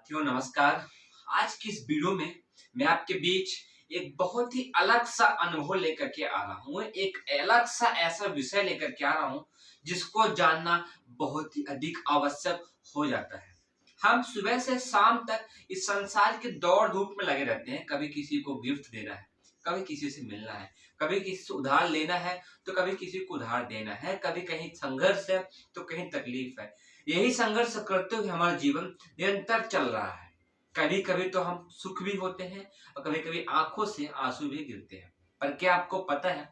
साथियों नमस्कार। आज की इस वीडियो में मैं आपके बीच एक बहुत ही अलग सा अनुभव लेकर के आ रहा हूँ। एक अलग सा ऐसा विषय लेकर के आ रहा हूँ जिसको जानना बहुत ही अधिक आवश्यक हो जाता है। हम सुबह से शाम तक इस संसार के दौड़ धूप में लगे रहते हैं। कभी किसी को गिफ्ट देना है, कभी किसी से मिलना है, कभी किसी से उधार लेना है तो कभी किसी को उधार देना है, कभी कहीं संघर्ष है तो कहीं तकलीफ है। यही संघर्ष करते हुए हमारा जीवन निरंतर चल रहा है। कभी कभी तो हम सुख भी होते हैं और कभी कभी आंखों से आंसू भी गिरते हैं। पर क्या आपको पता है,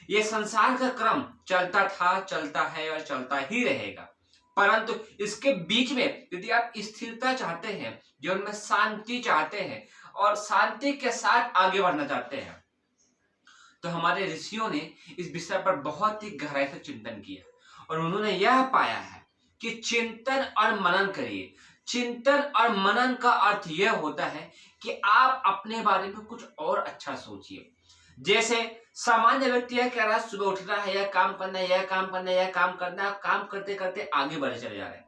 ये संसार का क्रम चलता था, चलता है और चलता ही रहेगा। परंतु इसके बीच में यदि आप स्थिरता चाहते हैं, जीवन में शांति चाहते हैं और शांति के साथ आगे बढ़ना चाहते हैं, तो हमारे ऋषियों ने इस विषय पर बहुत ही गहराई से चिंतन किया और उन्होंने यह पाया है कि चिंतन और मनन करिए। चिंतन और मनन का अर्थ यह होता है कि आप अपने बारे में कुछ और अच्छा सोचिए। जैसे सामान्य व्यक्ति यह कह रहा है सुबह उठना है, यह काम करना है, यह काम करना है, यह काम करना है, काम करते करते आगे बढ़े चले जा रहे हैं।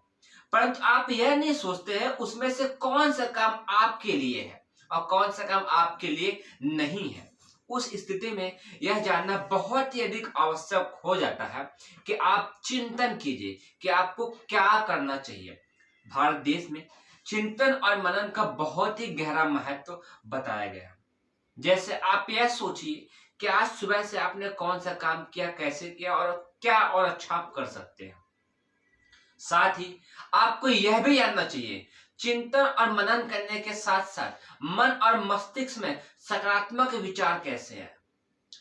परंतु आप यह नहीं सोचते हैं उसमें से कौन सा काम आपके लिए है और कौन सा काम आपके लिए नहीं है। उस स्थिति में यह जानना बहुत ही अधिक आवश्यक हो जाता है कि आप चिंतन कीजिए कि आपको क्या करना चाहिए। भारत देश में चिंतन और मनन का बहुत ही गहरा महत्व बताया गया है। जैसे आप यह सोचिए कि आज सुबह से आपने कौन सा काम किया, कैसे किया और क्या और अच्छा आप कर सकते हैं। साथ ही आपको यह भी जानना चाहिए, चिंतन और मनन करने के साथ साथ मन और मस्तिष्क में सकारात्मक विचार कैसे हैं,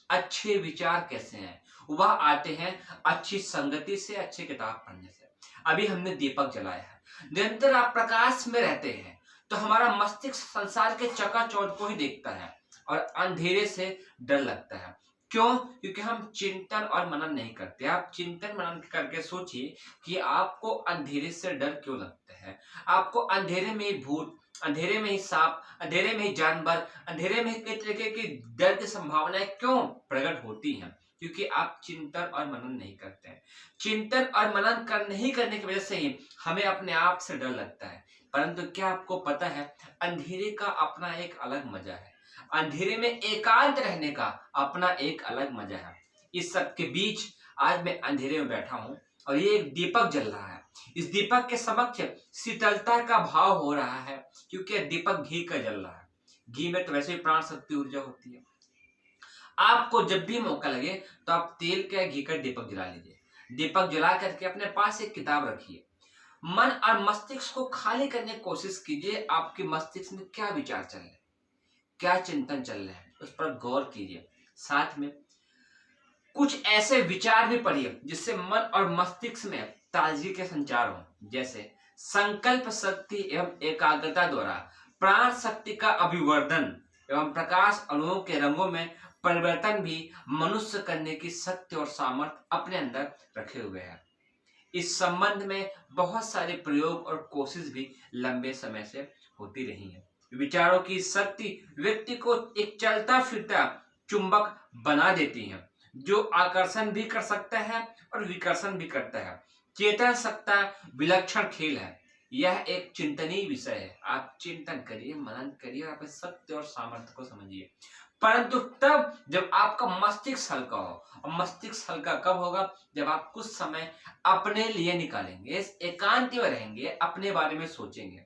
अच्छे विचार कैसे हैं। वह आते हैं अच्छी संगति से, अच्छी किताब पढ़ने से। अभी हमने दीपक जलाया है, निरंतर आप प्रकाश में रहते हैं तो हमारा मस्तिष्क संसार के चकाचौंध को ही देखता है और अंधेरे से डर लगता है। क्यों? क्योंकि हम चिंतन और मनन नहीं करते। आप चिंतन मनन करके सोचिए कि आपको अंधेरे से डर क्यों लगता है। आपको अंधेरे में ही भूत, अंधेरे में ही सांप, अंधेरे में ही जानवर, अंधेरे में ही कई तरीके की डर की संभावनाएं क्यों प्रकट होती हैं? क्योंकि आप चिंतन और मनन नहीं करते हैं। चिंतन और मनन नहीं करने की वजह से ही हमें अपने आप से डर लगता है। परंतु क्या आपको पता है, अंधेरे का अपना एक अलग मजा है। अंधेरे में एकांत रहने का अपना एक अलग मजा है। इस सब के बीच आज मैं अंधेरे में बैठा हूं और ये एक दीपक जल रहा है। इस दीपक के समक्ष शीतलता का भाव हो रहा है क्योंकि दीपक घी का जल रहा है। घी में तो वैसे ही प्राण शक्ति ऊर्जा होती है। आपको जब भी मौका लगे तो आप तेल का घी का दीपक जला लीजिए। दीपक जला करके अपने पास एक किताब रखिए। मन और मस्तिष्क को खाली करने की कोशिश कीजिए। आपके मस्तिष्क में क्या विचार चल रहे हैं, क्या चिंतन चल रहे हैं, उस पर गौर कीजिए। साथ में कुछ ऐसे विचार भी पढ़िए जिससे मन और मस्तिष्क में ताजगी के संचार हो। जैसे संकल्प शक्ति एवं एकाग्रता द्वारा प्राण शक्ति का अभिवर्धन एवं प्रकाश अणुओं के रंगों में परिवर्तन भी मनुष्य करने की शक्ति और सामर्थ्य अपने अंदर रखे हुए है। इस संबंध में बहुत सारे प्रयोग और कोशिश भी लंबे समय से होती रही है। विचारों की शक्ति व्यक्ति को एक चलता फिरता चुंबक बना देती है जो आकर्षण भी कर सकता है और विकर्षण भी करता है। चेतन सत्ता विलक्षण खेल है। यह एक चिंतनीय विषय है। आप चिंतन करिए, मनन करिए और अपने सत्य और सामर्थ्य को समझिए। परंतु तब जब आपका मस्तिष्क हल्का हो। और मस्तिष्क हल्का कब होगा? जब आप कुछ समय अपने लिए निकालेंगे, एकांत में रहेंगे, अपने बारे में सोचेंगे।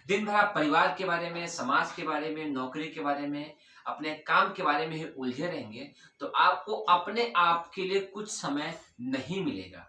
दिन भर आप परिवार के बारे में, समाज के बारे में, नौकरी के बारे में, अपने काम के बारे में ही उलझे रहेंगे तो आपको अपने आप के लिए कुछ समय नहीं मिलेगा।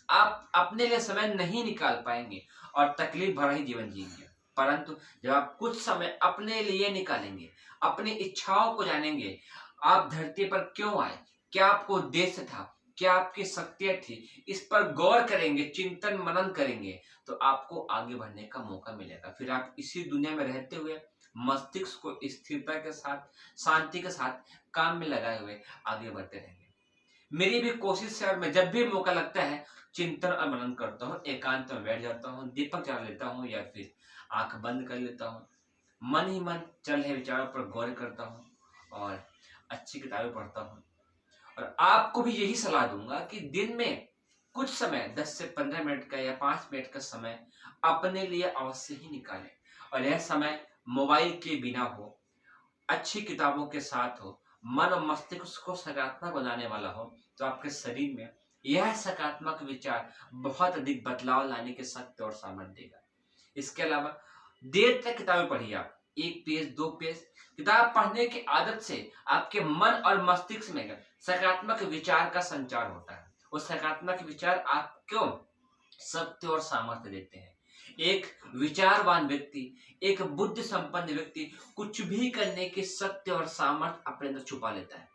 आप अपने लिए समय नहीं निकाल पाएंगे और तकलीफ भरा ही जीवन जिएंगे। परंतु जब आप कुछ समय अपने लिए निकालेंगे, अपनी इच्छाओं को जानेंगे, आप धरती पर क्यों आए, क्या आपको उद्देश्य था, क्या आपकी शक्तियां थी, इस पर गौर करेंगे, चिंतन मनन करेंगे तो आपको आगे बढ़ने का मौका मिलेगा। फिर आप इसी दुनिया में रहते हुए मस्तिष्क को स्थिरता के साथ, शांति के साथ काम में लगाए हुए आगे बढ़ते रहेंगे। मेरी भी कोशिश है और मैं जब भी मौका लगता है चिंतन और मनन करता हूँ। एकांत में बैठ जाता हूँ, दीपक जला लेता हूँ या फिर आंख बंद कर लेता हूँ। मन ही मन चल रहे विचारों पर गौर करता हूँ और अच्छी किताबें पढ़ता हूँ। और आपको भी यही सलाह दूंगा कि दिन में कुछ समय 10 से 15 मिनट का या 5 मिनट का समय अपने लिए अवश्य ही निकालें, और यह समय मोबाइल के बिना हो, अच्छी किताबों के साथ हो, मन और मस्तिष्क को सकारात्मक बनाने वाला हो, तो आपके शरीर में यह सकारात्मक विचार बहुत अधिक बदलाव लाने की शक्ति और सामर्थ्य देगा। इसके अलावा देर तक किताबें पढ़िए आप, 1 पेज 2 पेज। किताब पढ़ने की आदत से आपके मन और मस्तिष्क में सकारात्मक विचार का संचार होता है। वो सकारात्मक विचार आपको शक्ति और सामर्थ्य देते हैं। एक विचारवान व्यक्ति, एक बुद्धि संपन्न व्यक्ति कुछ भी करने की शक्ति और सामर्थ्य अपने अंदर छुपा लेता है।